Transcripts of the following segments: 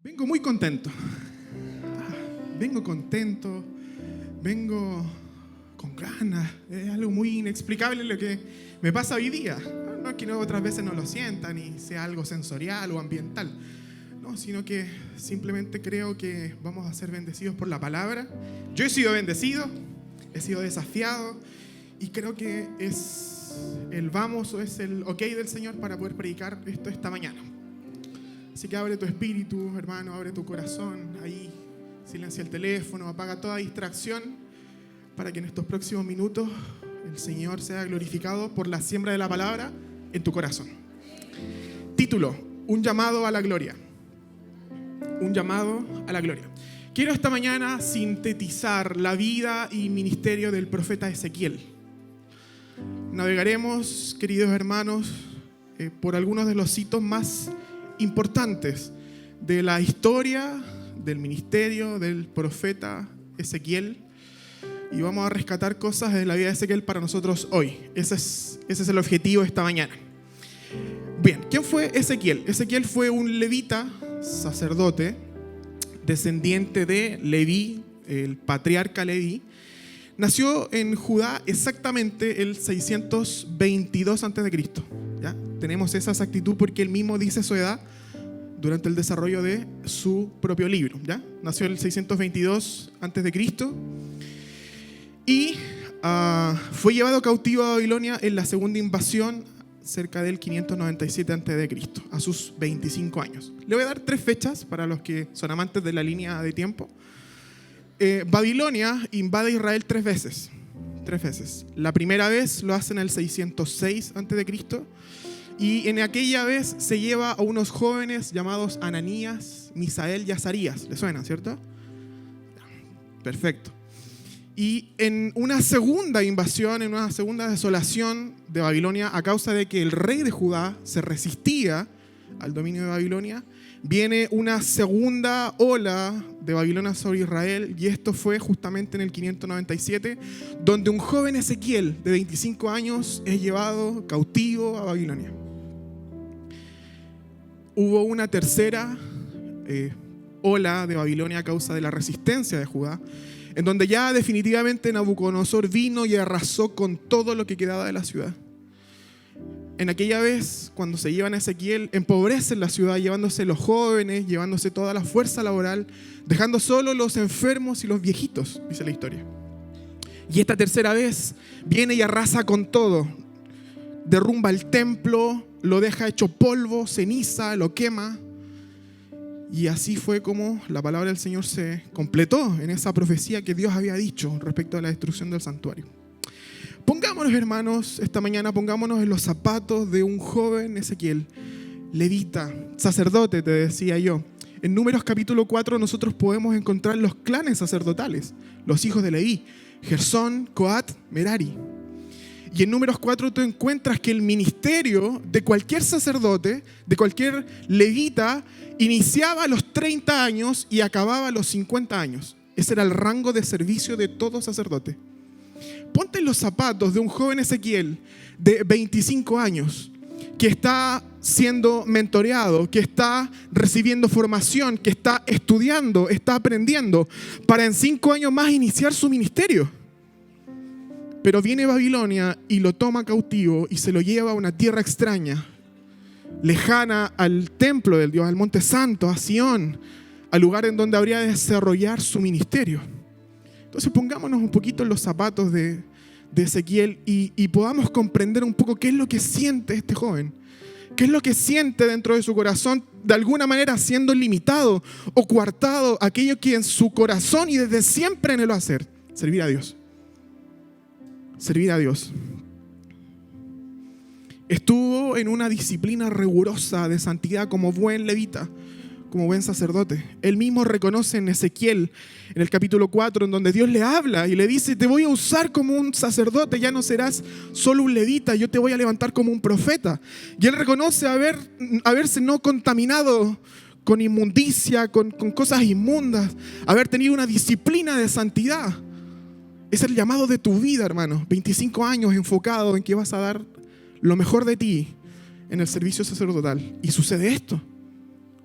Vengo muy contento. Vengo contento, vengo con ganas. Es algo muy inexplicable lo que me pasa hoy día. No es que otras veces no lo sientan y sea algo sensorial o ambiental. No, sino que simplemente creo que vamos a ser bendecidos por la palabra. Yo he sido bendecido, he sido desafiado y creo que es el vamos o es el ok del Señor para poder predicar esto esta mañana. Así que abre tu espíritu, hermano, abre tu corazón, ahí silencia el teléfono, apaga toda distracción para que en estos próximos minutos el Señor sea glorificado por la siembra de la palabra en tu corazón. Título: un llamado a la gloria. Un llamado a la gloria. Quiero esta mañana sintetizar la vida y ministerio del profeta Ezequiel. Navegaremos, queridos hermanos, por algunos de los hitos más importantes de la historia del ministerio del profeta Ezequiel, y vamos a rescatar cosas de la vida de Ezequiel para nosotros hoy. Ese es el objetivo de esta mañana. Bien, ¿quién fue Ezequiel? Ezequiel fue un levita, sacerdote, descendiente de Leví, el patriarca Leví. Nació en Judá exactamente el 622 a.C. ¿Ya? Tenemos esa exactitud porque él mismo dice su edad durante el desarrollo de su propio libro. ¿Ya? Nació en el 622 a.C. y fue llevado cautivo a Babilonia en la segunda invasión cerca del 597 a.C., a sus 25 años. Le voy a dar 3 fechas para los que son amantes de la línea de tiempo. Babilonia invade Israel 3 veces. 3 veces. La primera vez lo hace en el 606 a.C. y en aquella vez se lleva a unos jóvenes llamados Ananías, Misael y Azarías. ¿Le suena, cierto? Perfecto. Y en una segunda invasión, en una segunda desolación de Babilonia, a causa de que el rey de Judá se resistía al dominio de Babilonia, viene una segunda ola de Babilonia sobre Israel, y esto fue justamente en el 597, donde un joven Ezequiel de 25 años es llevado cautivo a Babilonia. Hubo una tercera ola de Babilonia a causa de la resistencia de Judá, en donde ya definitivamente Nabucodonosor vino y arrasó con todo lo que quedaba de la ciudad. En aquella vez, cuando se llevan a Ezequiel, empobrecen la ciudad, llevándose los jóvenes, llevándose toda la fuerza laboral, dejando solo los enfermos y los viejitos, dice la historia. Y esta tercera vez viene y arrasa con todo. Derrumba el templo, lo deja hecho polvo, ceniza, lo quema. Y así fue como la palabra del Señor se completó en esa profecía que Dios había dicho respecto a la destrucción del santuario. Pongámonos, hermanos, esta mañana pongámonos en los zapatos de un joven Ezequiel, levita, sacerdote, te decía yo. En Números capítulo 4 nosotros podemos encontrar los clanes sacerdotales, los hijos de Leví, Gersón, Coat, Merari. Y en Números 4 tú encuentras que el ministerio de cualquier sacerdote, de cualquier levita, iniciaba a los 30 años y acababa a los 50 años. Ese era el rango de servicio de todo sacerdote. Ponte en los zapatos de un joven Ezequiel de 25 años que está siendo mentoreado, que está recibiendo formación, que está estudiando, está aprendiendo para en 5 años más iniciar su ministerio. Pero viene Babilonia y lo toma cautivo y se lo lleva a una tierra extraña, lejana al templo del Dios, al monte santo, a Sión, al lugar en donde habría de desarrollar su ministerio. Entonces pongámonos un poquito en los zapatos de Ezequiel y podamos comprender un poco qué es lo que siente este joven, qué es lo que siente dentro de su corazón, de alguna manera siendo limitado o coartado aquello que en su corazón y desde siempre anheló hacer: servir a Dios. Servir a Dios. Estuvo en una disciplina rigurosa de santidad como buen levita, como buen sacerdote. Él mismo reconoce en Ezequiel, en el capítulo 4, en donde Dios le habla y le dice: te voy a usar como un sacerdote, ya no serás solo un levita, yo te voy a levantar como un profeta. Y él reconoce haberse no contaminado con inmundicia, con cosas inmundas, haber tenido una disciplina de santidad. Es el llamado de tu vida, hermano. 25 años enfocado en que vas a dar lo mejor de ti en el servicio sacerdotal. Y sucede esto.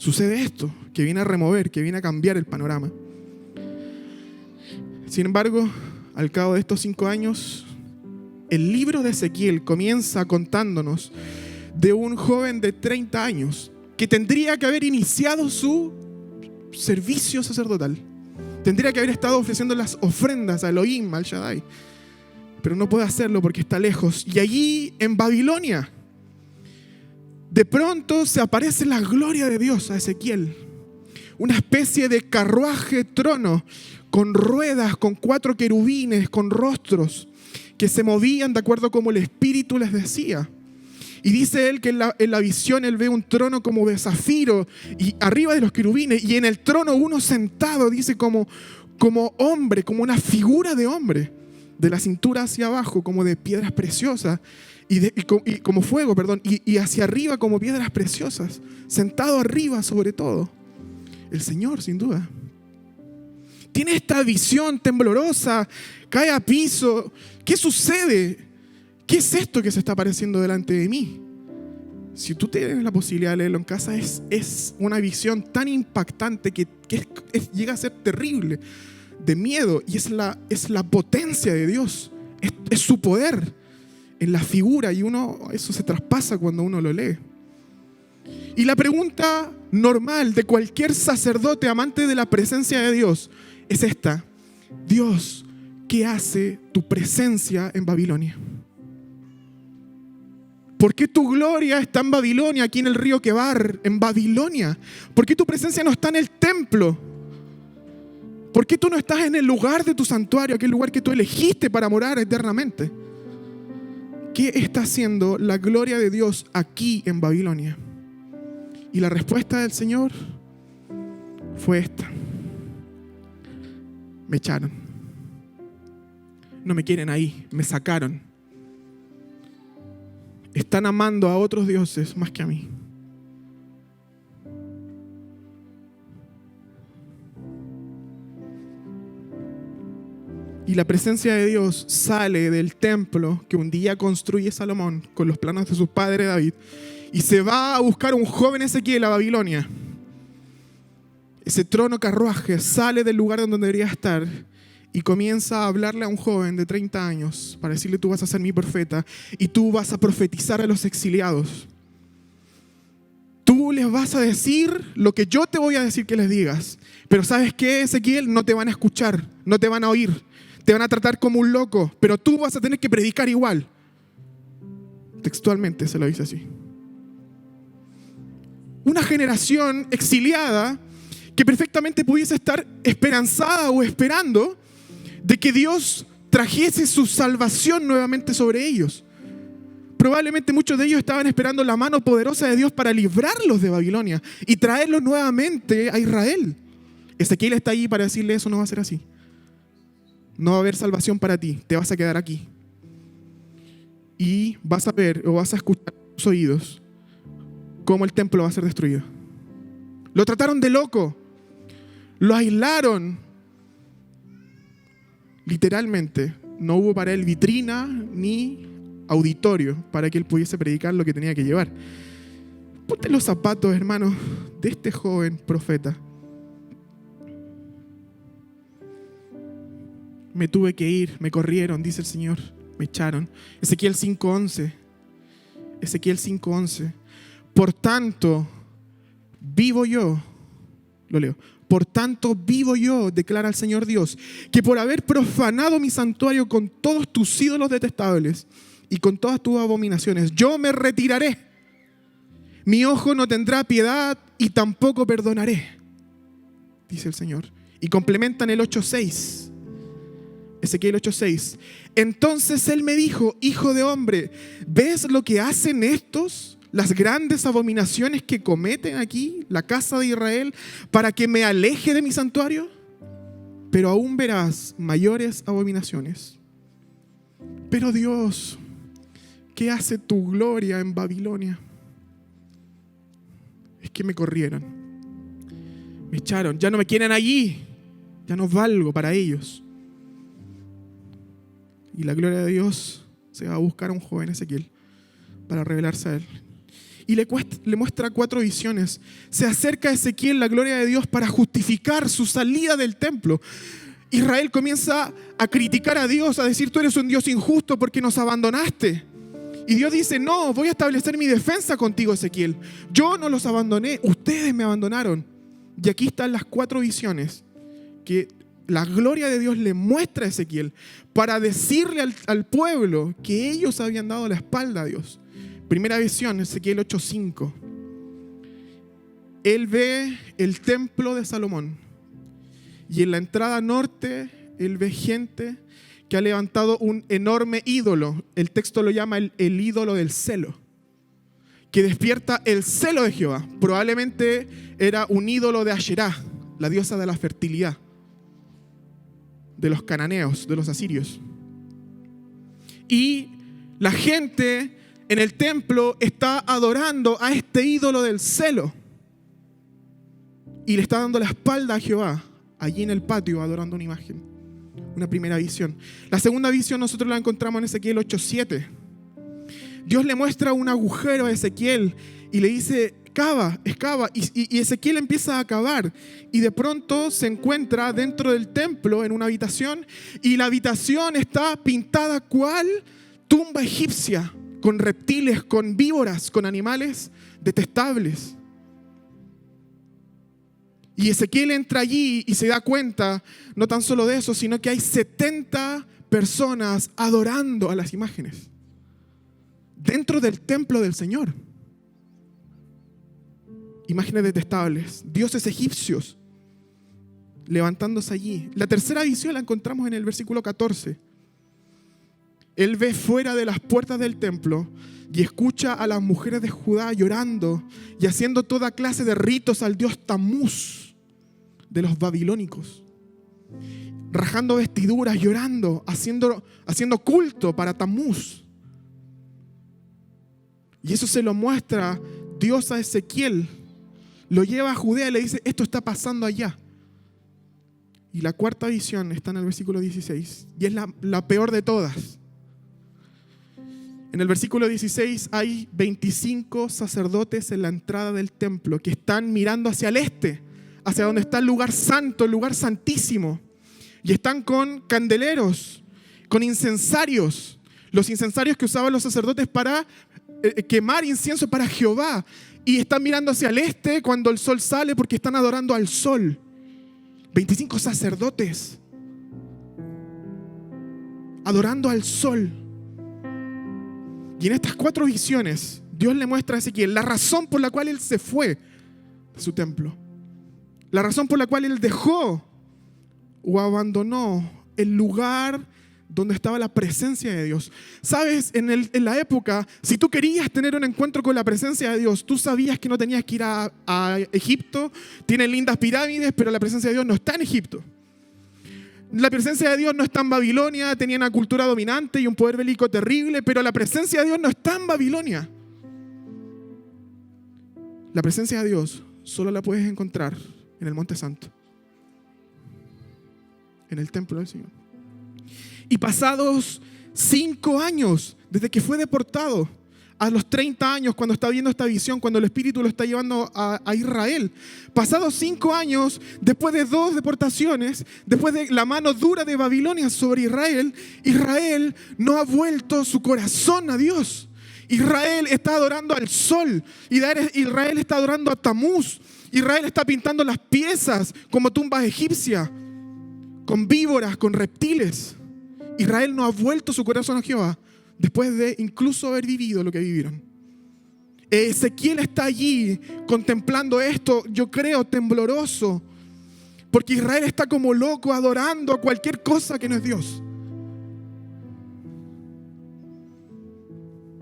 sucede esto, que viene a remover, que viene a cambiar el panorama. Sin embargo, al cabo de estos 5 años, el libro de Ezequiel comienza contándonos de un joven de 30 años que tendría que haber iniciado su servicio sacerdotal. Tendría que haber estado ofreciendo las ofrendas a Elohim, al Shaddai. Pero no puede hacerlo porque está lejos. Y allí, en Babilonia, de pronto se aparece la gloria de Dios a Ezequiel. Una especie de carruaje trono con ruedas, con 4 querubines, con rostros que se movían de acuerdo como el Espíritu les decía. Y dice él que en la visión él ve un trono como de zafiro y arriba de los querubines, y en el trono uno sentado, dice como hombre, como una figura de hombre, de la cintura hacia abajo como de piedras preciosas y como fuego, y hacia arriba como piedras preciosas, sentado arriba sobre todo. El Señor, sin duda. Tiene esta visión temblorosa, cae a piso. ¿Qué sucede? ¿Qué es esto que se está apareciendo delante de mí? Si tú tienes la posibilidad de leerlo en casa, es una visión tan impactante que llega a ser terrible, de miedo, y es la potencia de Dios, es su poder en la figura, y eso se traspasa cuando uno lo lee. Y la pregunta normal de cualquier sacerdote amante de la presencia de Dios es esta: Dios, ¿qué hace tu presencia en Babilonia? ¿Por qué tu gloria está en Babilonia, aquí en el río Quebar, en Babilonia? ¿Por qué tu presencia no está en el templo? ¿Por qué tú no estás en el lugar de tu santuario, aquel lugar que tú elegiste para morar eternamente? ¿Qué está haciendo la gloria de Dios aquí en Babilonia? Y la respuesta del Señor fue esta: me echaron. No me quieren ahí, me sacaron. Están amando a otros dioses más que a mí. Y la presencia de Dios sale del templo que un día construye Salomón con los planos de su padre David y se va a buscar un joven Ezequiel a Babilonia. Ese trono carruaje sale del lugar donde debería estar y comienza a hablarle a un joven de 30 años para decirle: tú vas a ser mi profeta y tú vas a profetizar a los exiliados. Tú les vas a decir lo que yo te voy a decir que les digas. Pero ¿sabes qué, Ezequiel? No te van a escuchar, no te van a oír. Te van a tratar como un loco, pero tú vas a tener que predicar igual. Textualmente se lo dice así. Una generación exiliada que perfectamente pudiese estar esperanzada o esperando de que Dios trajese su salvación nuevamente sobre ellos. Probablemente muchos de ellos estaban esperando la mano poderosa de Dios para librarlos de Babilonia y traerlos nuevamente a Israel. Ezequiel está allí para decirle: eso no va a ser así. No va a haber salvación para ti, te vas a quedar aquí. Y vas a ver o vas a escuchar con tus oídos cómo el templo va a ser destruido. Lo trataron de loco, lo aislaron. Literalmente, no hubo para él vitrina ni auditorio para que él pudiese predicar lo que tenía que llevar. Ponte los zapatos, hermanos, de este joven profeta. Me tuve que ir, me corrieron, dice el Señor, me echaron. Ezequiel 5:11. Ezequiel 5:11. Por tanto, vivo yo, lo leo. Por tanto, vivo yo, declara el Señor Dios, que por haber profanado mi santuario con todos tus ídolos detestables y con todas tus abominaciones, yo me retiraré. Mi ojo no tendrá piedad y tampoco perdonaré, dice el Señor. Y complementan el 8:6. Ezequiel 8:6. Entonces él me dijo: hijo de hombre, ¿ves lo que hacen estos? Las grandes abominaciones que cometen aquí, la casa de Israel, para que me aleje de mi santuario. Pero aún verás mayores abominaciones. Pero Dios, ¿qué hace tu gloria en Babilonia? Es que me corrieron, me echaron, ya no me quieren allí, ya no valgo para ellos. Y la gloria de Dios se va a buscar a un joven Ezequiel para revelarse a él. y le muestra 4 visiones. Se acerca a Ezequiel la gloria de Dios para justificar su salida del templo. Israel comienza a criticar a Dios, a decir: tú eres un Dios injusto porque nos abandonaste. Y Dios dice: no, voy a establecer mi defensa contigo, Ezequiel. Yo no los abandoné, ustedes me abandonaron. Y aquí están las 4 visiones que la gloria de Dios le muestra a Ezequiel para decirle al pueblo que ellos habían dado la espalda a Dios. Primera visión, Ezequiel 8:5. Él ve el templo de Salomón y en la entrada norte él ve gente que ha levantado un enorme ídolo. El texto lo llama el ídolo del celo, que despierta el celo de Jehová. Probablemente era un ídolo de Asherá, la diosa de la fertilidad, de los cananeos, de los asirios. Y la gente en el templo está adorando a este ídolo del celo y le está dando la espalda a Jehová, allí en el patio, adorando una imagen. Una primera visión. La segunda visión nosotros la encontramos en Ezequiel 8:7. Dios le muestra un agujero a Ezequiel y le dice: excava. Y Ezequiel empieza a cavar. Y de pronto se encuentra dentro del templo en una habitación. Y la habitación está pintada cual tumba egipcia, con reptiles, con víboras, con animales detestables. Y Ezequiel entra allí y se da cuenta, no tan solo de eso, sino que hay 70 personas adorando a las imágenes dentro del templo del Señor. Imágenes detestables, dioses egipcios levantándose allí. La tercera visión la encontramos en el versículo 14. Él ve fuera de las puertas del templo y escucha a las mujeres de Judá llorando y haciendo toda clase de ritos al dios Tamuz de los babilónicos, rajando vestiduras, llorando, haciendo culto para Tamuz. Y eso se lo muestra Dios a Ezequiel. Lo lleva a Judea y le dice: esto está pasando allá. Y la cuarta visión está en el versículo 16. Y es la peor de todas. En el versículo 16 hay 25 sacerdotes en la entrada del templo que están mirando hacia el este, hacia donde está el lugar santo, el lugar santísimo. Y están con candeleros, con incensarios. Los incensarios que usaban los sacerdotes para quemar incienso para Jehová. Y están mirando hacia el este cuando el sol sale, porque están adorando al sol. 25 sacerdotes adorando al sol. Y en estas 4 visiones Dios le muestra a Ezequiel la razón por la cual él se fue de su templo, la razón por la cual él dejó o abandonó el lugar donde estaba la presencia de Dios. Sabes, en la época, si tú querías tener un encuentro con la presencia de Dios, tú sabías que no tenías que ir a Egipto. Tienen lindas pirámides, pero la presencia de Dios no está en Egipto. La presencia de Dios no está en Babilonia. Tenían una cultura dominante y un poder bélico terrible, pero la presencia de Dios no está en Babilonia. La presencia de Dios solo la puedes encontrar en el Monte Santo, en el templo del Señor. Y pasados 5 años desde que fue deportado, a los 30 años, cuando está viendo esta visión, cuando el Espíritu lo está llevando a Israel, pasados 5 años, después de 2 deportaciones, después de la mano dura de Babilonia sobre Israel, Israel no ha vuelto su corazón a Dios. Israel está adorando al sol, Israel está adorando a Tamuz, Israel está pintando las piezas como tumbas egipcias, con víboras, con reptiles. Israel no ha vuelto su corazón a Jehová después de incluso haber vivido lo que vivieron. Ezequiel está allí contemplando esto, yo creo, tembloroso, porque Israel está como loco adorando a cualquier cosa que no es Dios.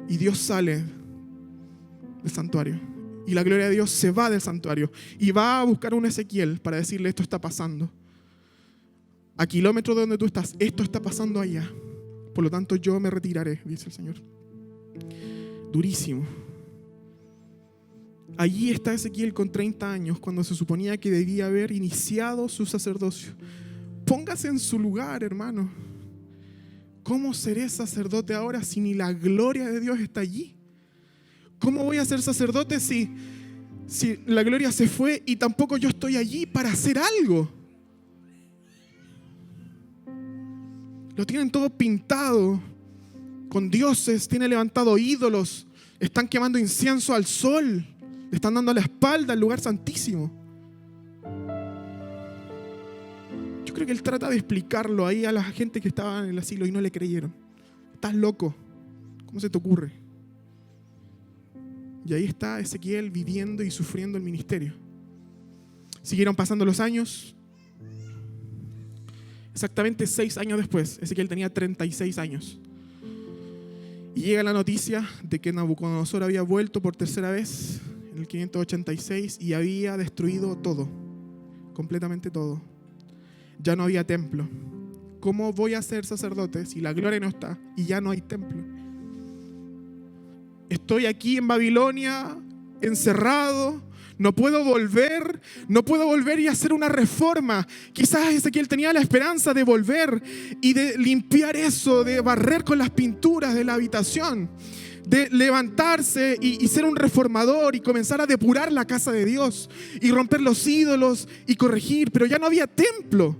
Y Dios sale del santuario y la gloria de Dios se va del santuario y va a buscar a un Ezequiel para decirle: esto está pasando a kilómetros de donde tú estás, esto está pasando allá. Por lo tanto, yo me retiraré, dice el Señor. Durísimo. Allí está Ezequiel con 30 años, cuando se suponía que debía haber iniciado su sacerdocio. Póngase en su lugar, hermano. ¿Cómo seré sacerdote ahora si ni la gloria de Dios está allí? ¿Cómo voy a ser sacerdote si la gloria se fue y tampoco yo estoy allí para hacer algo? Lo tienen todo pintado con dioses, tienen levantado ídolos, están quemando incienso al sol, le están dando la espalda al lugar santísimo. Yo creo que él trata de explicarlo ahí a la gente que estaba en el asilo y no le creyeron. Estás loco, ¿cómo se te ocurre? Y ahí está Ezequiel viviendo y sufriendo el ministerio. Siguieron pasando los años. Exactamente 6 años después, Ezequiel tenía 36 años. Y llega la noticia de que Nabucodonosor había vuelto por tercera vez en el 586 y había destruido todo, completamente todo. Ya no había templo. ¿Cómo voy a ser sacerdote si la gloria no está y ya no hay templo? Estoy aquí en Babilonia, encerrado, no puedo volver y hacer una reforma. Quizás Ezequiel tenía la esperanza de volver y de limpiar eso, de barrer con las pinturas de la habitación, de levantarse y ser un reformador y comenzar a depurar la casa de Dios y romper los ídolos y corregir, pero ya no había templo.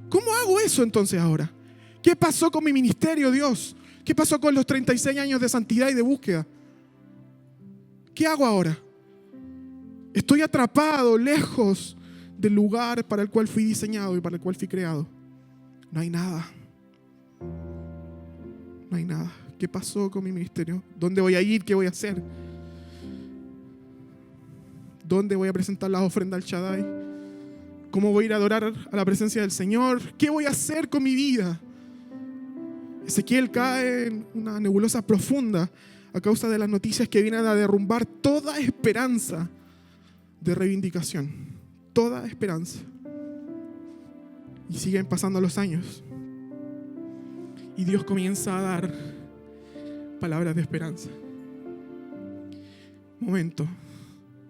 ¿Cómo hago eso entonces ahora? ¿Qué pasó con mi ministerio, Dios? ¿Qué pasó con los 36 años de santidad y de búsqueda? ¿Qué hago ahora? Estoy atrapado, lejos del lugar para el cual fui diseñado y para el cual fui creado. No hay nada. No hay nada. ¿Qué pasó con mi ministerio? ¿Dónde voy a ir? ¿Qué voy a hacer? ¿Dónde voy a presentar las ofrendas al Shaddai? ¿Cómo voy a ir a adorar a la presencia del Señor? ¿Qué voy a hacer con mi vida? Ezequiel cae en una nebulosa profunda a causa de las noticias que vienen a derrumbar toda esperanza de reivindicación. Toda esperanza. Y siguen pasando los años. Y Dios comienza a dar palabras de esperanza. Momento,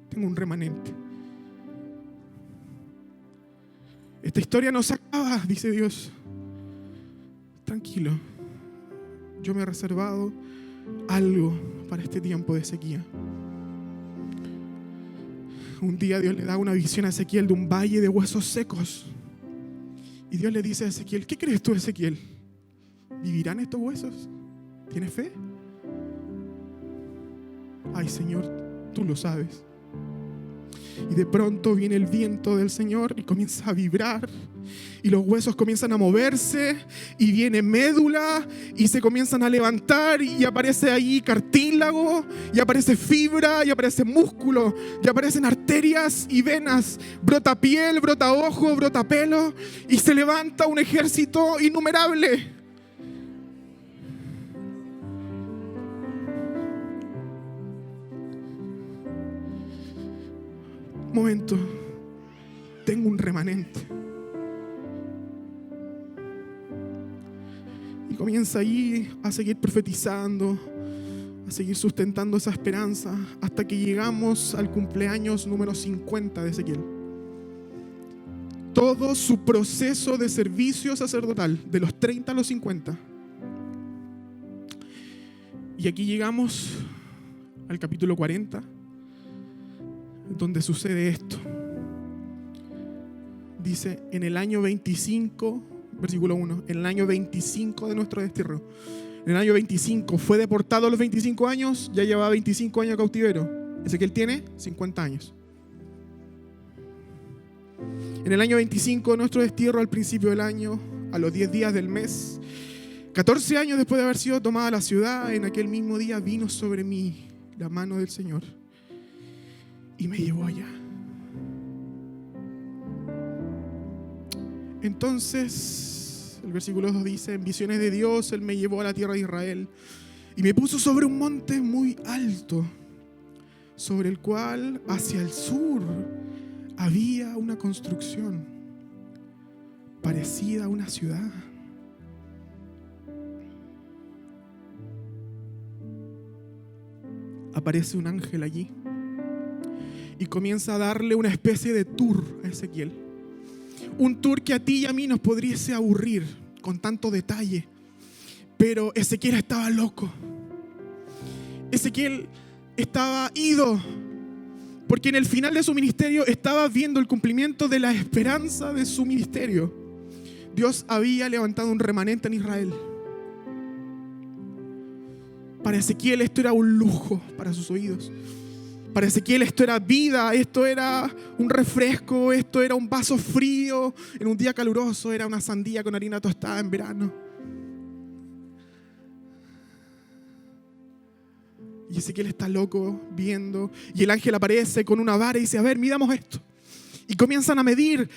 tengo un remanente. Esta historia no se acaba, dice Dios. Tranquilo, yo me he reservado algo para este tiempo de sequía. Un día Dios le da una visión a Ezequiel de un valle de huesos secos. Y Dios le dice a Ezequiel: ¿qué crees tú, Ezequiel? ¿Vivirán estos huesos? ¿Tienes fe? Ay, Señor, tú lo sabes. Y de pronto viene el viento del Señor y comienza a vibrar. Y los huesos comienzan a moverse. Y viene médula. Y se comienzan a levantar. Y aparece ahí cartílago. Y aparece fibra. Y aparece músculo. Y aparecen arterias y venas. Brota piel, brota ojo, brota pelo. Y se levanta un ejército innumerable. Momento, tengo un remanente. Y comienza ahí a seguir profetizando, a seguir sustentando esa esperanza, hasta que llegamos al cumpleaños número 50 de Ezequiel. Todo su proceso de servicio sacerdotal, de los 30 a los 50. Y aquí llegamos al capítulo 40, donde sucede esto. Dice: en el año 25, versículo 1, en el año 25 de nuestro destierro. En el año 25 fue deportado a los 25 años, ya llevaba 25 años de cautiverio. Ezequiel tiene 50 años. En el año 25 de nuestro destierro, al principio del año, a los 10 días del mes, 14 años después de haber sido tomada la ciudad, en aquel mismo día vino sobre mí la mano del Señor y me llevó allá. Entonces, el versículo 2 dice: en visiones de Dios, Él me llevó a la tierra de Israel y me puso sobre un monte muy alto, sobre el cual hacia el sur había una construcción parecida a una ciudad. Aparece un ángel allí y comienza a darle una especie de tour a Ezequiel. Un tour que a ti y a mí nos podría aburrir con tanto detalle. Pero Ezequiel estaba loco. Ezequiel estaba ido, porque en el final de su ministerio estaba viendo el cumplimiento de la esperanza de su ministerio. Dios había levantado un remanente en Israel. Para Ezequiel esto era un lujo para sus oídos. Para Ezequiel esto era vida, esto era un refresco, esto era un vaso frío en un día caluroso, era una sandía con harina tostada en verano. Y Ezequiel está loco viendo, y el ángel aparece con una vara y dice: a ver, midamos esto. Y comienzan a medir,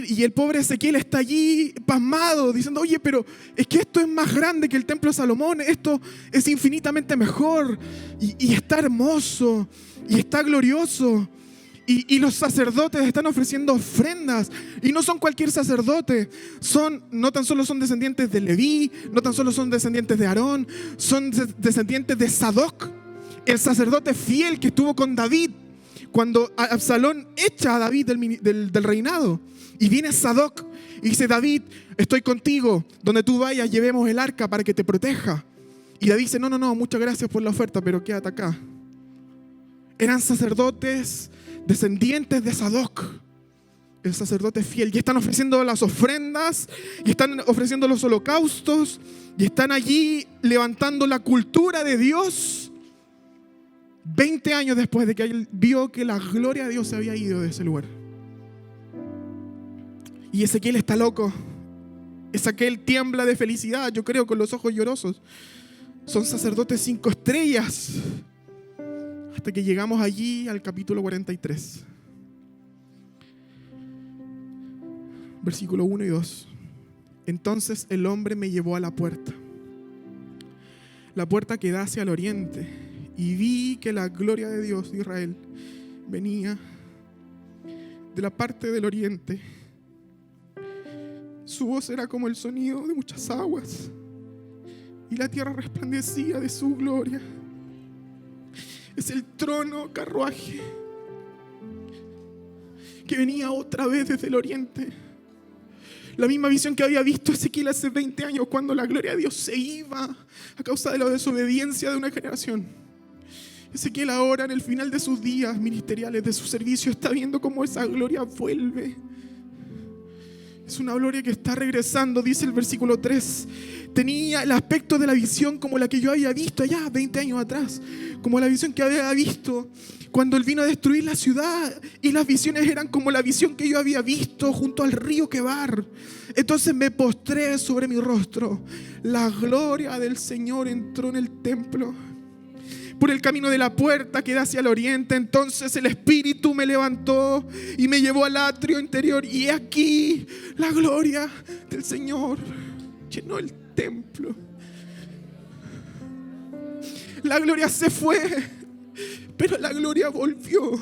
y el pobre Ezequiel está allí pasmado, diciendo: oye, pero es que esto es más grande que el templo de Salomón, esto es infinitamente mejor, y está hermoso, y está glorioso. Y los sacerdotes están ofreciendo ofrendas, y no son cualquier sacerdote, no tan solo son descendientes de Leví, no tan solo son descendientes de Aarón, son descendientes de Sadoc, el sacerdote fiel que estuvo con David cuando Absalón echa a David del reinado. Y viene Sadoc y dice: David, estoy contigo, donde tú vayas llevemos el arca para que te proteja. Y David dice: no, muchas gracias por la oferta, pero quédate acá. Eran sacerdotes descendientes de Sadoc, el sacerdote fiel, y están ofreciendo las ofrendas, y están ofreciendo los holocaustos, y están allí levantando la cultura de Dios. 20 años después de que él vio que la gloria de Dios se había ido de ese lugar. Y Ezequiel está loco. Ezequiel tiembla de felicidad, yo creo, con los ojos llorosos. Son sacerdotes 5 estrellas. Hasta que llegamos allí al capítulo 43. Versículo 1 y 2. Entonces el hombre me llevó a la puerta que da hacia el oriente, y vi que la gloria de Dios de Israel venía de la parte del oriente. Su voz era como el sonido de muchas aguas, y la tierra resplandecía de su gloria. Es el trono carruaje que venía otra vez desde el oriente. La misma visión que había visto Ezequiel hace 20 años, cuando la gloria de Dios se iba a causa de la desobediencia de una generación. Ezequiel ahora, en el final de sus días ministeriales, de su servicio, está viendo cómo esa gloria vuelve. Es una gloria que está regresando, dice el versículo 3. Tenía el aspecto de la visión como la que yo había visto allá 20 años atrás, como la visión que había visto cuando él vino a destruir la ciudad, y las visiones eran como la visión que yo había visto junto al río Quebar. Entonces me postré sobre mi rostro. La gloria del Señor entró en el templo por el camino de la puerta que da hacia el oriente. Entonces el Espíritu me levantó y me llevó al atrio interior, y aquí la gloria del Señor llenó el templo. La gloria se fue, pero la gloria volvió.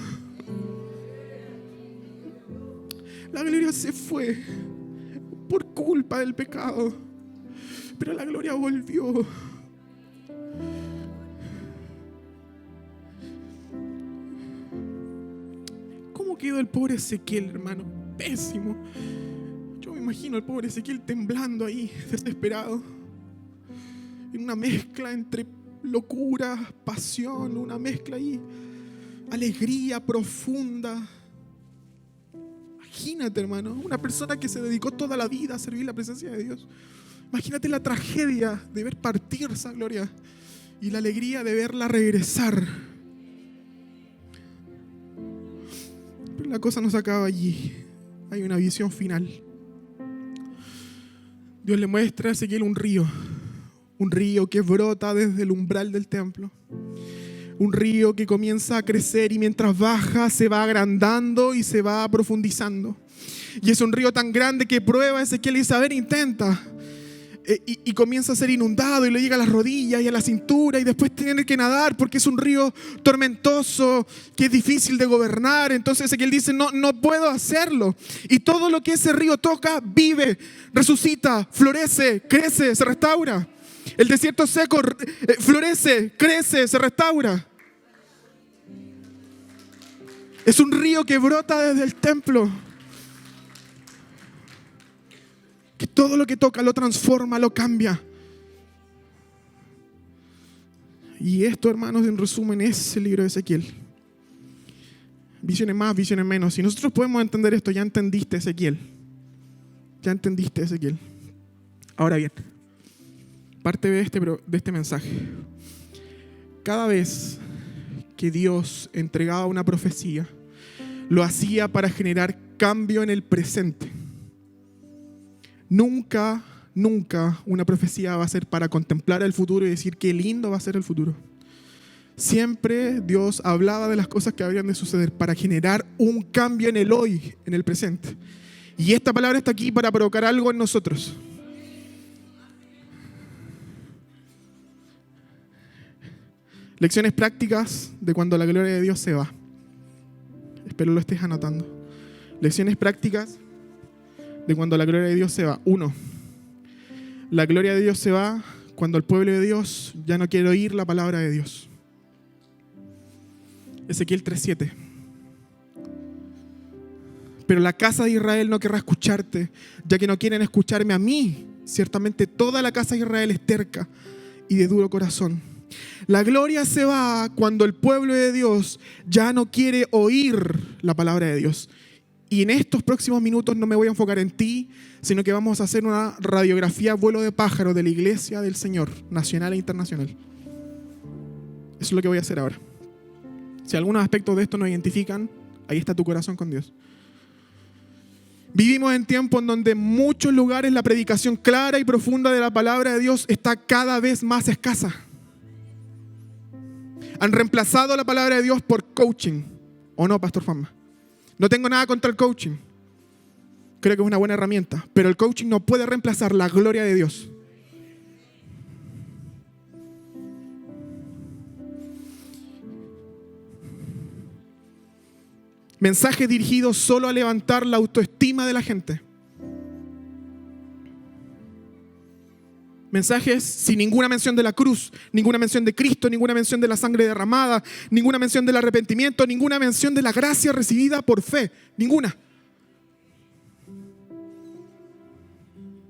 La gloria se fue por culpa del pecado, pero la gloria volvió. ¿Cómo quedó el pobre Ezequiel, hermano? Pésimo. Yo me imagino al pobre Ezequiel temblando ahí, desesperado, en una mezcla entre locura, pasión, una mezcla ahí, alegría profunda. Imagínate, hermano, una persona que se dedicó toda la vida a servir la presencia de Dios. Imagínate la tragedia de ver partir esa gloria y la alegría de verla regresar. Pero la cosa no se acaba allí. Hay una visión final. Dios le muestra a Ezequiel un río que brota desde el umbral del templo. Un río que comienza a crecer, y mientras baja se va agrandando y se va profundizando. Y es un río tan grande que prueba Ezequiel y dice: a ver, intenta. Y comienza a ser inundado y le llega a las rodillas y a la cintura, y después tiene que nadar porque es un río tormentoso que es difícil de gobernar. Entonces Ezequiel dice: no puedo hacerlo. Y todo lo que ese río toca vive, resucita, florece, crece, se restaura. El desierto seco florece, crece, se restaura. Es un río que brota desde el templo, que todo lo que toca lo transforma, lo cambia. Y esto, hermanos, en resumen, es el libro de Ezequiel. Visiones más, visiones menos. Si nosotros podemos entender esto, ya entendiste Ezequiel. Ya entendiste Ezequiel. Ahora bien, parte de este mensaje. Cada vez que Dios entregaba una profecía, lo hacía para generar cambio en el presente. Nunca una profecía va a ser para contemplar el futuro y decir qué lindo va a ser el futuro. Siempre Dios hablaba de las cosas que habrían de suceder para generar un cambio en el hoy, en el presente. Y esta palabra está aquí para provocar algo en nosotros. Lecciones prácticas de cuando la gloria de Dios se va. Espero lo estés anotando. Lecciones prácticas de cuando la gloria de Dios se va. 1. La gloria de Dios se va cuando el pueblo de Dios ya no quiere oír la palabra de Dios. Ezequiel 3:7. Pero la casa de Israel no querrá escucharte, ya que no quieren escucharme a mí. Ciertamente toda la casa de Israel es terca y de duro corazón. La gloria se va cuando el pueblo de Dios ya no quiere oír la palabra de Dios. Y en estos próximos minutos no me voy a enfocar en ti, sino que vamos a hacer una radiografía vuelo de pájaro de la iglesia del Señor, nacional e internacional. Eso es lo que voy a hacer ahora. Si algunos aspectos de esto nos identifican, ahí está tu corazón con Dios. Vivimos en tiempos en donde en muchos lugares la predicación clara y profunda de la palabra de Dios está cada vez más escasa. Han reemplazado la palabra de Dios por coaching. ¿O no, Pastor Fama? No tengo nada contra el coaching. Creo que es una buena herramienta. Pero el coaching no puede reemplazar la gloria de Dios. Mensajes dirigidos solo a levantar la autoestima de la gente. Mensajes sin ninguna mención de la cruz, ninguna mención de Cristo, ninguna mención de la sangre derramada, ninguna mención del arrepentimiento, ninguna mención de la gracia recibida por fe. Ninguna.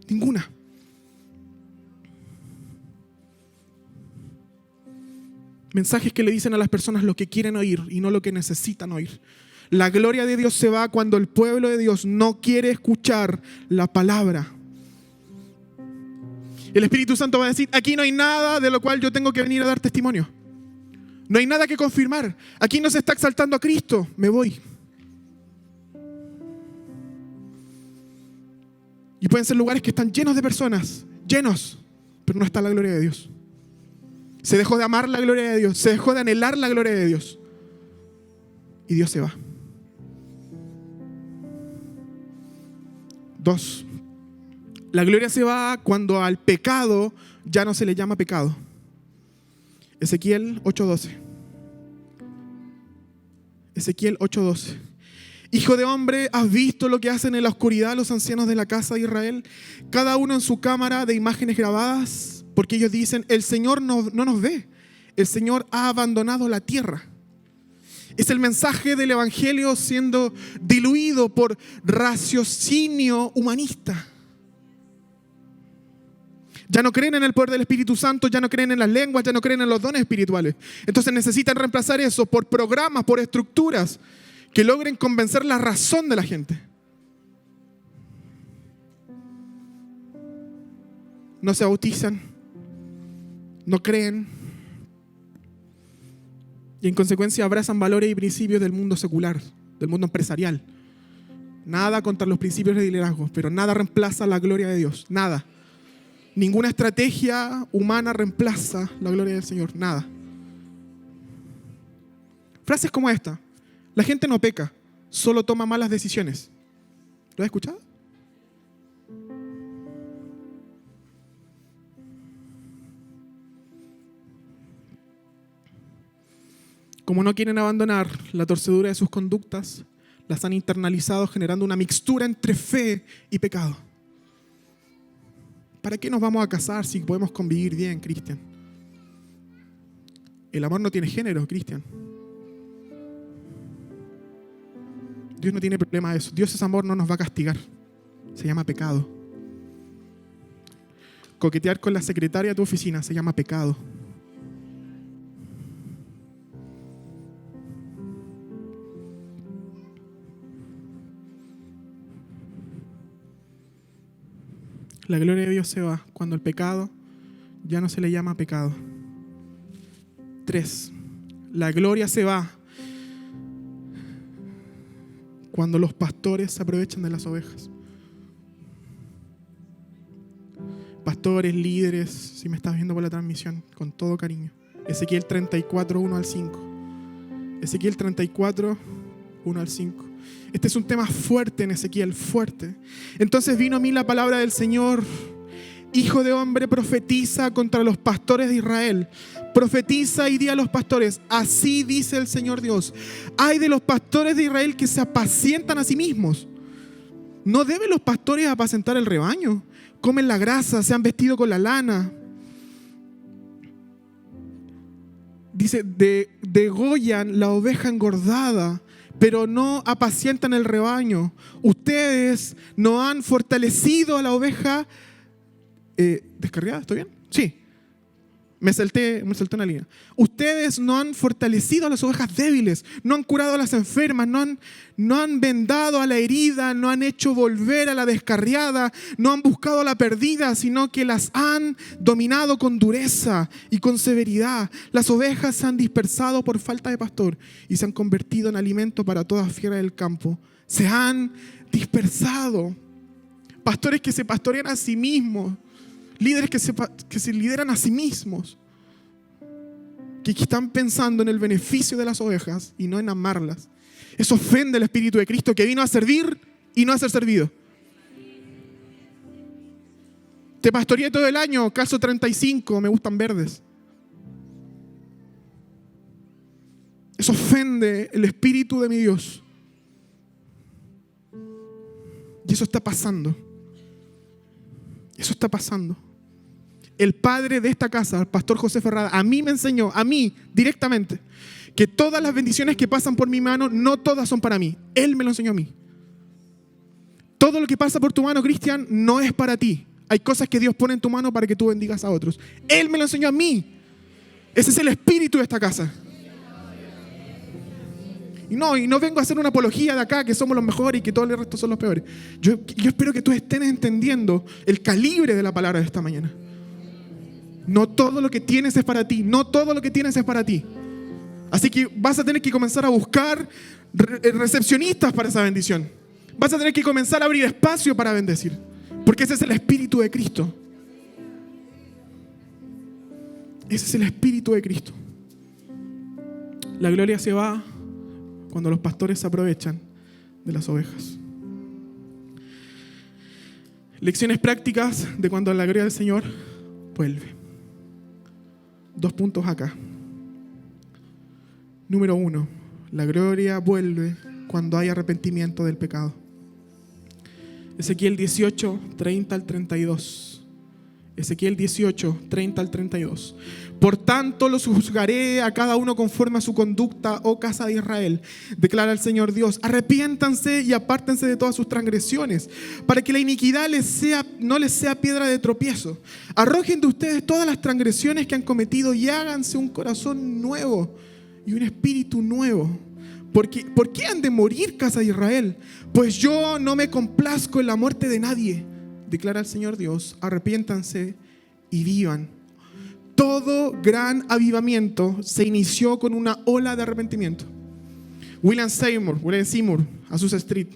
Ninguna. Mensajes que le dicen a las personas lo que quieren oír y no lo que necesitan oír. La gloria de Dios se va cuando el pueblo de Dios no quiere escuchar la palabra. El Espíritu Santo va a decir, aquí no hay nada de lo cual yo tengo que venir a dar testimonio. No hay nada que confirmar. Aquí no se está exaltando a Cristo. Me voy. Y pueden ser lugares que están llenos de personas, llenos, pero no está la gloria de Dios. Se dejó de amar la gloria de Dios, se dejó de anhelar la gloria de Dios. Y Dios se va. 2. La gloria se va cuando al pecado ya no se le llama pecado. Ezequiel 8:12. Ezequiel 8:12. Hijo de hombre, ¿has visto lo que hacen en la oscuridad los ancianos de la casa de Israel? Cada uno en su cámara de imágenes grabadas, porque ellos dicen, el Señor no nos ve. El Señor ha abandonado la tierra. Es el mensaje del Evangelio siendo diluido por raciocinio humanista. Ya no creen en el poder del Espíritu Santo, ya no creen en las lenguas, ya no creen en los dones espirituales. Entonces necesitan reemplazar eso por programas, por estructuras que logren convencer la razón de la gente. No se bautizan, no creen y en consecuencia abrazan valores y principios del mundo secular, del mundo empresarial. Nada contra los principios de liderazgo, pero nada reemplaza la gloria de Dios, nada. Ninguna estrategia humana reemplaza la gloria del Señor, nada. Frases como esta: la gente no peca, solo toma malas decisiones. ¿Lo has escuchado? Como no quieren abandonar la torcedura de sus conductas, las han internalizado generando una mixtura entre fe y pecado. ¿Para qué nos vamos a casar si podemos convivir bien, Cristian? El amor no tiene género, Cristian. Dios no tiene problema de eso. Dios es amor, no nos va a castigar. Se llama pecado. Coquetear con la secretaria de tu oficina se llama pecado. La gloria de Dios se va cuando el pecado ya no se le llama pecado. 3. La gloria se va cuando los pastores se aprovechan de las ovejas. Pastores, líderes, si me estás viendo por la transmisión, con todo cariño. Ezequiel 34, 1 al 5. Ezequiel 34, 1 al 5. Este es un tema fuerte en Ezequiel, fuerte. Entonces vino a mí la palabra del Señor: Hijo de hombre, profetiza contra los pastores de Israel. Profetiza y di a los pastores: así dice el Señor Dios. Ay de los pastores de Israel que se apacientan a sí mismos. ¿No deben los pastores apacentar el rebaño? Comen la grasa, se han vestido con la lana. Dice, degollan la oveja engordada, pero no apacientan el rebaño. Ustedes no han fortalecido a la oveja descarriada. ¿Estoy bien? Sí. Me salté una línea. Ustedes no han fortalecido a las ovejas débiles, no han curado a las enfermas, no han vendado a la herida, no han hecho volver a la descarriada, no han buscado a la perdida, sino que las han dominado con dureza y con severidad. Las ovejas se han dispersado por falta de pastor y se han convertido en alimento para toda fiera del campo. Se han dispersado. Pastores que se pastorean a sí mismos. Líderes que se lideran a sí mismos, que están pensando en el beneficio de las ovejas y no en amarlas. Eso ofende al Espíritu de Cristo, que vino a servir y no a ser servido. Te pastoreé todo el año, calzo 35, me gustan verdes. Eso ofende el Espíritu de mi Dios. Y eso está pasando. Eso está pasando. El padre de esta casa, el pastor José Ferrada, a mí me enseñó, a mí directamente, que todas las bendiciones que pasan por mi mano, no todas son para mí. Él me lo enseñó a mí. Todo lo que pasa por tu mano, Cristian, no es para ti. Hay cosas que Dios pone en tu mano para que tú bendigas a otros. Él me lo enseñó a mí. Ese es el espíritu de esta casa. Y no vengo a hacer una apología de acá, que somos los mejores y que todos el resto son los peores. Yo espero que tú estés entendiendo el calibre de la palabra de esta mañana. No todo lo que tienes es para ti. No todo lo que tienes es para ti. Así que vas a tener que comenzar a buscar recepcionistas para esa bendición. Vas a tener que comenzar a abrir espacio para bendecir. Porque ese es el Espíritu de Cristo. Ese es el Espíritu de Cristo. La gloria se va cuando los pastores se aprovechan de las ovejas. Lecciones prácticas de cuando la gloria del Señor vuelve. 2 puntos acá. Número 1, la gloria vuelve cuando hay arrepentimiento del pecado. Ezequiel 18, 30 al 32. Ezequiel 18, 30 al 32. Por tanto los juzgaré a cada uno conforme a su conducta, oh casa de Israel, declara el Señor Dios. Arrepiéntanse y apártense de todas sus transgresiones, para que la iniquidad no les sea piedra de tropiezo. Arrojen de ustedes todas las transgresiones que han cometido y háganse un corazón nuevo y un espíritu nuevo. ¿Por qué han de morir, casa de Israel? Pues yo no me complazco en la muerte de nadie, declara el Señor Dios. Arrepiéntanse y vivan. Todo gran avivamiento se inició con una ola de arrepentimiento. William Seymour, Azusa Street.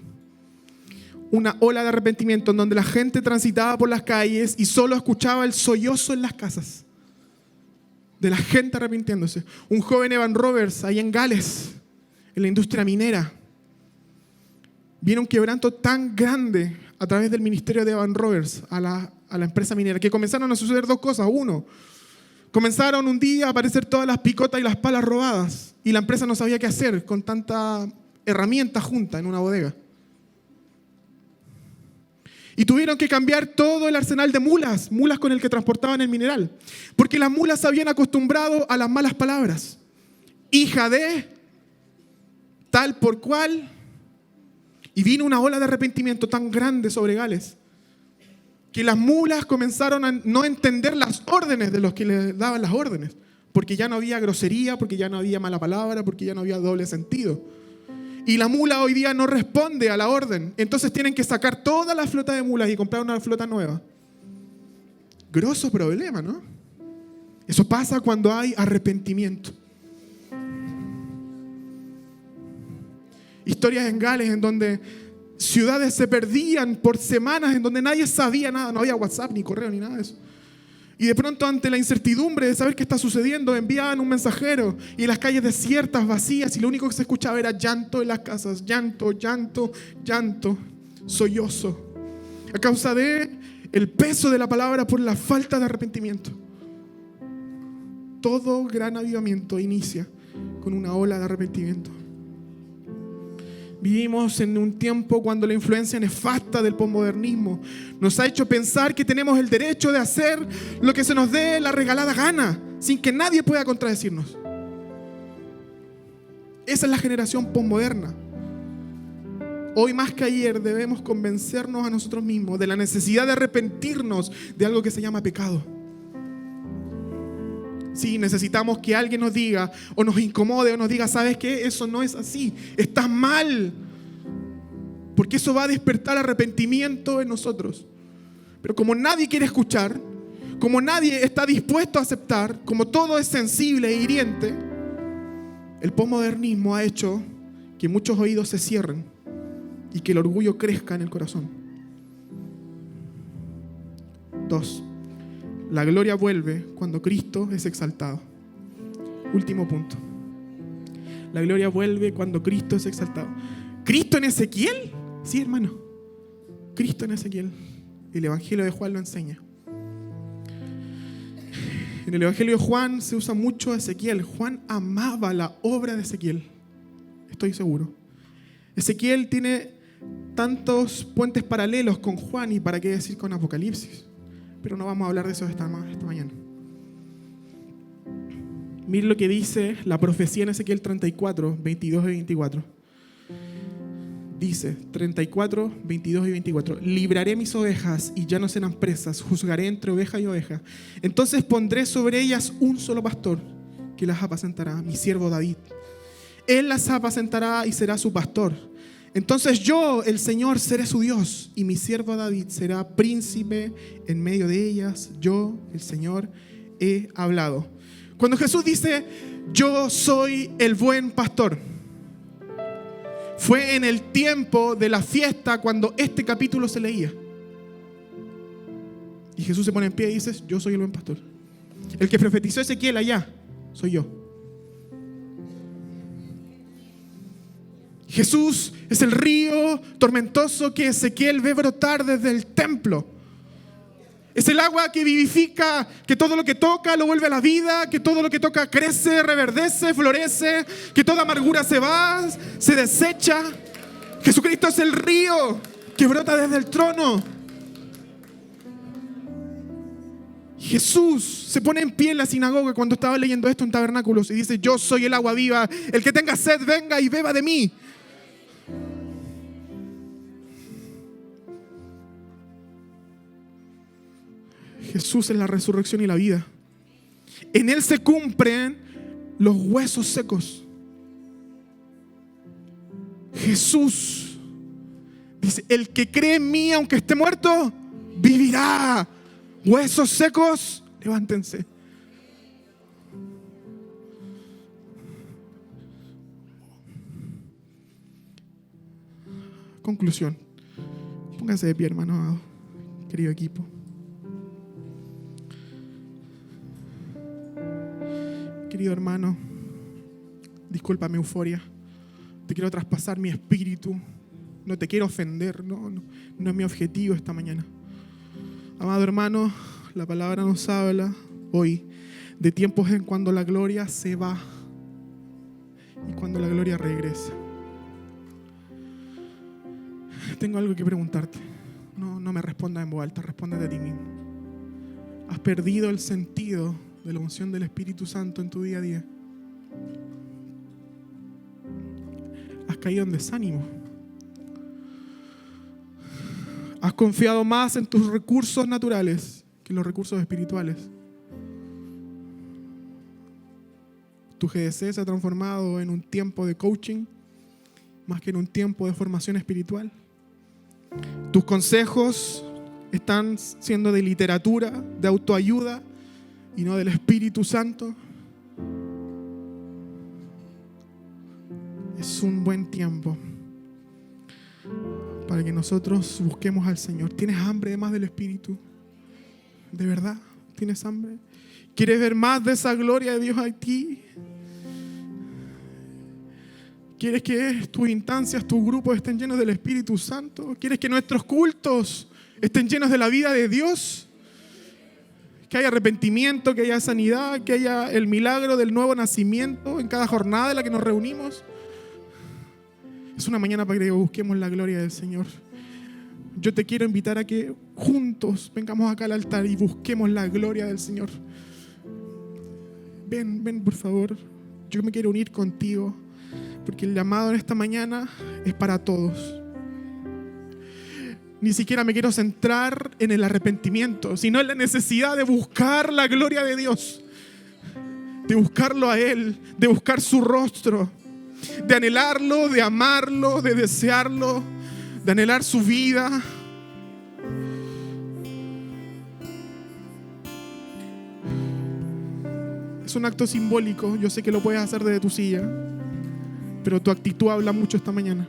Una ola de arrepentimiento en donde la gente transitaba por las calles y solo escuchaba el sollozo en las casas de la gente arrepintiéndose. Un joven Evan Roberts, ahí en Gales, en la industria minera. Viene un quebranto tan grande a través del ministerio de Evan Roberts a la empresa minera, que comenzaron a suceder 2 cosas. 1, comenzaron un día a aparecer todas las picotas y las palas robadas y la empresa no sabía qué hacer con tanta herramienta junta en una bodega. Y tuvieron que cambiar todo el arsenal de mulas con el que transportaban el mineral, porque las mulas se habían acostumbrado a las malas palabras. Hija de tal por cual. Y vino una ola de arrepentimiento tan grande sobre Gales que las mulas comenzaron a no entender las órdenes de los que les daban las órdenes, porque ya no había grosería, porque ya no había mala palabra, porque ya no había doble sentido. Y la mula hoy día no responde a la orden. Entonces tienen que sacar toda la flota de mulas y comprar una flota nueva. Grosso problema, ¿no? Eso pasa cuando hay arrepentimiento. Historias en Gales en donde ciudades se perdían por semanas, en donde nadie sabía nada, no había WhatsApp, ni correo, ni nada de eso. Y de pronto, ante la incertidumbre de saber qué está sucediendo, enviaban un mensajero y las calles desiertas, vacías, y lo único que se escuchaba era llanto en las casas, llanto, llanto, llanto, sollozo, a causa de el peso de la palabra por la falta de arrepentimiento. Todo gran avivamiento inicia con una ola de arrepentimiento. Vivimos en un tiempo cuando la influencia nefasta del posmodernismo nos ha hecho pensar que tenemos el derecho de hacer lo que se nos dé la regalada gana, sin que nadie pueda contradecirnos. Esa es la generación posmoderna. Hoy más que ayer debemos convencernos a nosotros mismos de la necesidad de arrepentirnos de algo que se llama pecado. Sí, necesitamos que alguien nos diga o nos incomode o nos diga, ¿sabes qué? Eso no es así, estás mal. Porque eso va a despertar arrepentimiento en nosotros. Pero como nadie quiere escuchar, como nadie está dispuesto a aceptar, como todo es sensible e hiriente, el posmodernismo ha hecho que muchos oídos se cierren y que el orgullo crezca en el corazón. 2. La gloria vuelve cuando Cristo es exaltado. Último punto. La gloria vuelve cuando Cristo es exaltado. ¿Cristo en Ezequiel? Sí, hermano. Cristo en Ezequiel. El Evangelio de Juan lo enseña. En el Evangelio de Juan se usa mucho Ezequiel. Juan amaba la obra de Ezequiel. Estoy seguro. Ezequiel tiene tantos puentes paralelos con Juan y para qué decir con Apocalipsis. Pero no vamos a hablar de eso esta mañana. Miren lo que dice la profecía en Ezequiel 34, 22 y 24. Dice 34, 22 y 24. Libraré mis ovejas y ya no serán presas. Juzgaré entre oveja y oveja. Entonces pondré sobre ellas un solo pastor que las apacentará, mi siervo David. Él las apacentará y será su pastor. Entonces yo, el Señor, seré su Dios y mi siervo David será príncipe en medio de ellas. Yo, el Señor, he hablado. Cuando Jesús dice, yo soy el buen pastor, fue en el tiempo de la fiesta cuando este capítulo se leía. Y Jesús se pone en pie y dice, yo soy el buen pastor. El que profetizó Ezequiel allá, soy yo. Jesús es el río tormentoso que Ezequiel ve brotar desde el templo. Es el agua que vivifica, que todo lo que toca lo vuelve a la vida, que todo lo que toca crece, reverdece, florece, que toda amargura se va, se desecha. Jesucristo es el río que brota desde el trono. Jesús se pone en pie en la sinagoga cuando estaba leyendo esto en Tabernáculos y dice, yo soy el agua viva, el que tenga sed venga y beba de mí. Jesús es la resurrección y la vida. En Él se cumplen los huesos secos. Jesús dice, el que cree en mí, aunque esté muerto, vivirá. Huesos secos, levántense. Conclusión. Pónganse de pie, hermano, querido equipo. Querido hermano, disculpa mi euforia. Te quiero traspasar mi espíritu. No te quiero ofender. No es mi objetivo esta mañana. Amado hermano, la palabra nos habla hoy de tiempos en cuando la gloria se va y cuando la gloria regresa. Tengo algo que preguntarte. No me respondas en voz alta, responde a ti mismo. ¿Has perdido el sentido de la unción del Espíritu Santo en tu día a día? ¿Has caído en desánimo? ¿Has confiado más en tus recursos naturales que en los recursos espirituales? ¿Tu GDC se ha transformado en un tiempo de coaching más que en un tiempo de formación espiritual? ¿Tus consejos están siendo de literatura, de autoayuda y no del Espíritu Santo. Es un buen tiempo para que nosotros busquemos al Señor. ¿Tienes hambre de más del Espíritu? ¿De verdad? ¿Tienes hambre? ¿Quieres ver más de esa gloria de Dios en ti? ¿Quieres que tus instancias, tus grupos estén llenos del Espíritu Santo? ¿Quieres que nuestros cultos estén llenos de la vida de Dios? Que haya arrepentimiento, que haya sanidad, que haya el milagro del nuevo nacimiento en cada jornada en la que nos reunimos. Es una mañana para que busquemos la gloria del Señor. Yo te quiero invitar a que juntos vengamos acá al altar y busquemos la gloria del Señor. Ven por favor. Yo me quiero unir contigo, porque el llamado en esta mañana es para todos. Ni siquiera me quiero centrar en el arrepentimiento, sino en la necesidad de buscar la gloria de Dios, de buscarlo a Él, de buscar su rostro, de anhelarlo, de amarlo, de desearlo, de anhelar su vida. Es un acto simbólico, yo sé que lo puedes hacer desde tu silla, pero tu actitud habla mucho esta mañana.